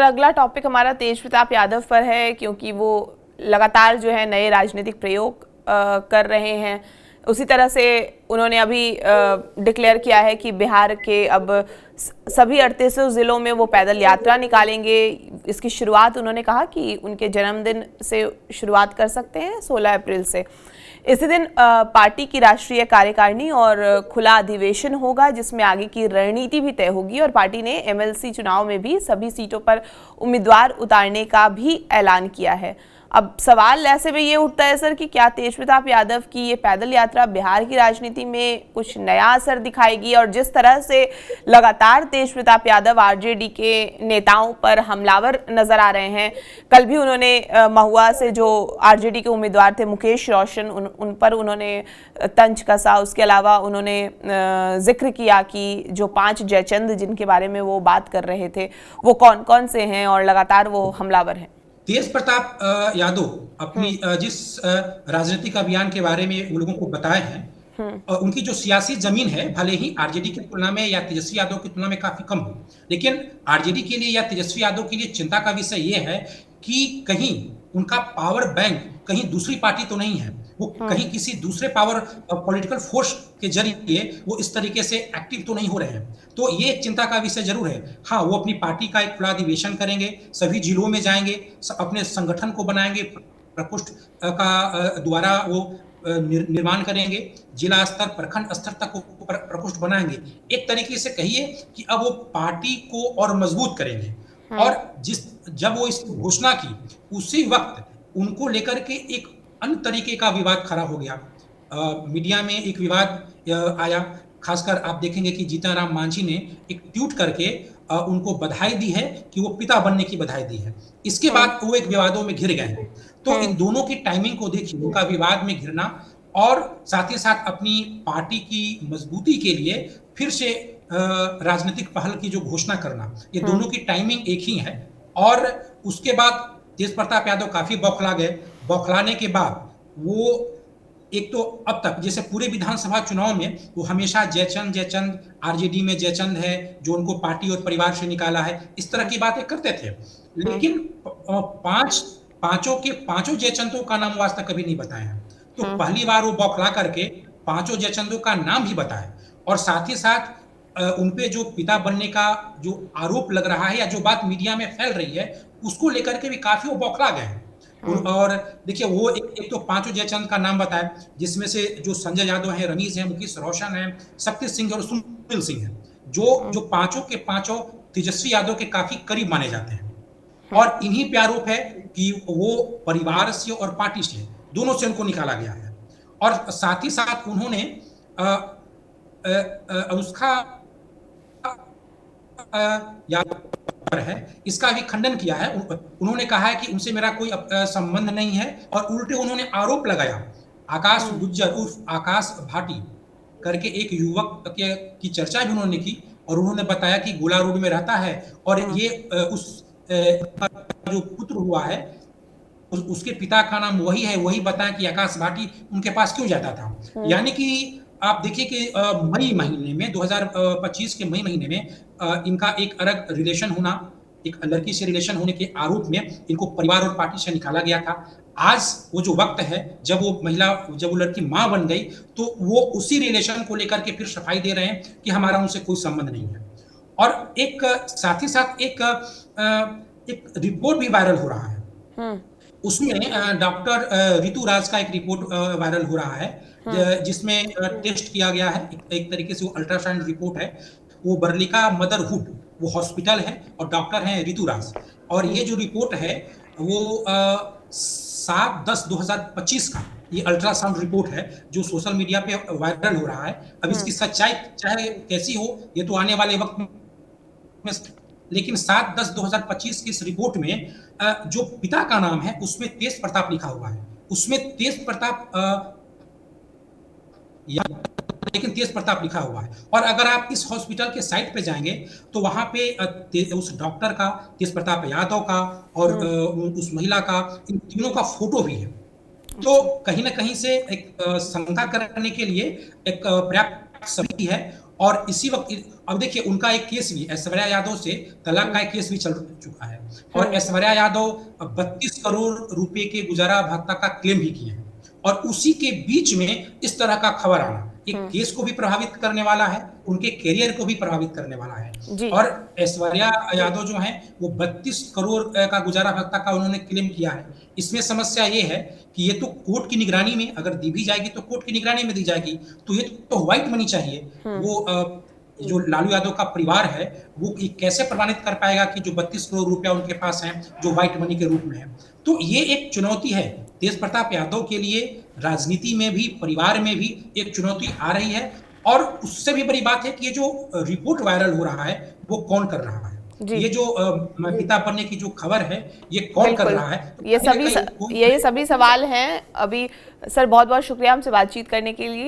अगला टॉपिक हमारा तेज प्रताप यादव पर है, क्योंकि वो लगातार जो है नए राजनीतिक प्रयोग कर रहे हैं। उसी तरह से उन्होंने अभी डिक्लेयर किया है कि बिहार के अब सभी 38 जिलों में वो पैदल यात्रा निकालेंगे। इसकी शुरुआत उन्होंने कहा कि उनके जन्मदिन से शुरुआत कर सकते हैं, 16 अप्रैल से। इसी दिन पार्टी की राष्ट्रीय कार्यकारिणी और खुला अधिवेशन होगा, जिसमें आगे की रणनीति भी तय होगी। और पार्टी ने एमएलसी चुनाव में भी सभी सीटों पर उम्मीदवार उतारने का भी ऐलान किया है। अब सवाल ऐसे में ये उठता है सर कि क्या तेज प्रताप यादव की ये पैदल यात्रा बिहार की राजनीति में कुछ नया असर दिखाएगी? और जिस तरह से लगातार तेज प्रताप यादव आरजेडी के नेताओं पर हमलावर नजर आ रहे हैं, कल भी उन्होंने महुआ से जो आरजेडी के उम्मीदवार थे मुकेश रोशन, उन पर उन्होंने तंज कसा। उसके अलावा उन्होंने जिक्र किया कि जो 5 जयचंद जिनके बारे में वो बात कर रहे थे वो कौन कौन से हैं, और लगातार वो हमलावर हैं। तेज प्रताप यादव अपनी जिस राजनीतिक अभियान के बारे में उन लोगों को बताए हैं, उनकी जो सियासी जमीन है भले ही आरजेडी की तुलना में या तेजस्वी यादव की तुलना में काफी कम हो, लेकिन आरजेडी के लिए या तेजस्वी यादव के लिए चिंता का विषय यह है कि कहीं उनका पावर बैंक कहीं दूसरी पार्टी तो नहीं है, वो कहीं किसी दूसरे पावर पॉलिटिकल फोर्स के जरिए वो इस तरीके से एक्टिव तो नहीं हो रहे हैं। तो ये एक चिंता का विषय जरूर है। हाँ, वो अपनी पार्टी का एक खुला अधिवेशन करेंगे, सभी जिलों में जाएंगे, अपने संगठन को बनाएंगे, प्रकोष्ठ का द्वारा वो निर्माण करेंगे, जिला स्तर प्रखंड स्तर तक प्रकोष्ठ बनाएंगे। एक तरीके से कहिए कि अब वो पार्टी को और मजबूत करेंगे। और जब वो इस घोषणा की उसी वक्त उनको लेकर के एक अन्य तरीके का विवाद खड़ा हो गया। मीडिया में एक विवाद आया, खासकर आप देखेंगे कि जीतनराम मांझी ने एक ट्वीट करके उनको बधाई दी है कि वो पिता बनने की बधाई दी है। इसके बाद वो एक विवादों में घिर गए। तो इन दोनों की टाइमिंग को देखिए, उनका विवाद में घिरना और साथ ही साथ अपनी पार्टी की मजबूती के लिए फिर से राजनीतिक पहल की जो घोषणा करना, ये दोनों की टाइमिंग एक ही है। और उसके बाद तेज प्रताप यादव काफी बौखला गए। बौखलाने के बाद वो एक तो अब तक जैसे पूरे विधानसभा चुनाव में वो हमेशा जयचंद जयचंद, आरजेडी में जयचंद है जो उनको पार्टी और परिवार से निकाला है, इस तरह की बातें करते थे। लेकिन पांचों के पांचों जयचंदों का नाम आज तक कभी नहीं बताया। तो पहली बार वो बौखला करके पांचों जयचंदों का नाम भी बताया, और साथ ही साथ उनपे जो पिता बनने का जो आरोप लग रहा है या जो बात मीडिया में फैल रही है उसको लेकर के भी काफी वो बौखला गए हैं। और देखिए, वो एक तो पांचों जयचंद का नाम बताया, जिसमें से जो संजय यादव है, रमीज है, मुकेश रोशन है, शक्ति सिंह और सुनील सिंह है, जो पांचों के पांचों तेजस्वी यादव के काफी करीब माने जाते हैं। और इन्हीं पे आरोप है कि वो परिवार से और पार्टी से दोनों से उनको निकाला गया है। और साथ ही साथ उन्होंने अनुष्का यादव है इसका भी खंडन किया है। उन्होंने कहा है कि उनसे मेरा कोई संबंध नहीं है, और उल्टे उन्होंने आरोप लगाया आकाश गुज्जर उर्फ आकाश भाटी करके एक युवक की चर्चा भी उन्होंने की, और उन्होंने बताया कि गोला रोड में रहता है, और ये उस जो पुत्र हुआ है उसके पिता का नाम वही है, वही बताया कि आकाश भाटी उनके पास क्यों जाता था। यानी कि आप देखिए कि मई महीने में 2025 के मई महीने में इनका एक अलग रिलेशन होना, एक लड़की से रिलेशन होने के आरोप में इनको परिवार और पार्टी से निकाला गया था। आज वो जो वक्त है जब वो लड़की मां बन गई, तो वो उसी रिलेशन को लेकर के फिर सफाई दे रहे हैं कि हमारा उनसे कोई संबंध नहीं है। और एक साथ ही साथ एक रिपोर्ट भी वायरल हो रहा है। उसमें डॉक्टर ऋतु राज का एक रिपोर्ट वायरल हो रहा है, जिसमें टेस्ट किया गया है, एक तरीके से वो अल्ट्रासाउंड रिपोर्ट है। वो बर्लिका मदरहुड वो हॉस्पिटल है, और डॉक्टर हैं ऋतु राज। और ये जो रिपोर्ट है वो 7/10/2025 का ये अल्ट्रासाउंड रिपोर्ट है जो सोशल मीडिया पे वायरल हो रहा है। अब इसकी सच्चाई चाहे कैसी हो ये तो आने वाले वक्त में, लेकिन 7/10/2025 की इस रिपोर्ट में जो पिता का नाम है उसमें तेज प्रताप लिखा हुआ है। उसमें तेज प्रताप लेकिन तेज प्रताप लिखा हुआ है। और अगर आप इस हॉस्पिटल के साइट पे जाएंगे तो वहां पे उस डॉक्टर का, तेज प्रताप यादव का और उस महिला का, इन तीनों का फोटो भी है। तो कहीं ना कहीं से एक शंका करने के लिए एक पर्याप्त सबूत है। और इसी वक्त अब देखिए उनका एक केस भी ऐश्वर्या यादव से तलाक का एक केस भी चल चुका है और ऐश्वर्या यादव 32 करोड़ रुपए के गुजारा भत्ता का क्लेम भी किए हैं और उसी के बीच में इस तरह का खबर आना एक केस को भी प्रभावित करने वाला है, उनके करियर को भी प्रभावित करने वाला है। और ऐश्वर्या यादव जो है वो 32 करोड़ का गुजारा भत्ता का उन्होंने क्लेम किया है। इसमें समस्या ये है कि ये तो कोर्ट की निगरानी में अगर दी भी जाएगी तो कोर्ट की निगरानी में दी जाएगी, तो ये तो व्हाइट मनी चाहिए। वो जो लालू यादव का परिवार है वो ये कैसे प्रमाणित कर पाएगा कि जो 32 करोड़ रुपया उनके पास है जो व्हाइट मनी के रूप में है। तो ये एक चुनौती है तेज प्रताप यादव के लिए, राजनीति में भी परिवार में भी एक चुनौती आ रही है। और उससे भी बड़ी बात है कि ये जो रिपोर्ट वायरल हो रहा है वो कौन कर रहा है, ये जो पिता बनने की जो खबर है ये कौन कर रहा है। ये सभी सवाल हैं। अभी सर बहुत बहुत शुक्रिया हमसे बातचीत करने के लिए।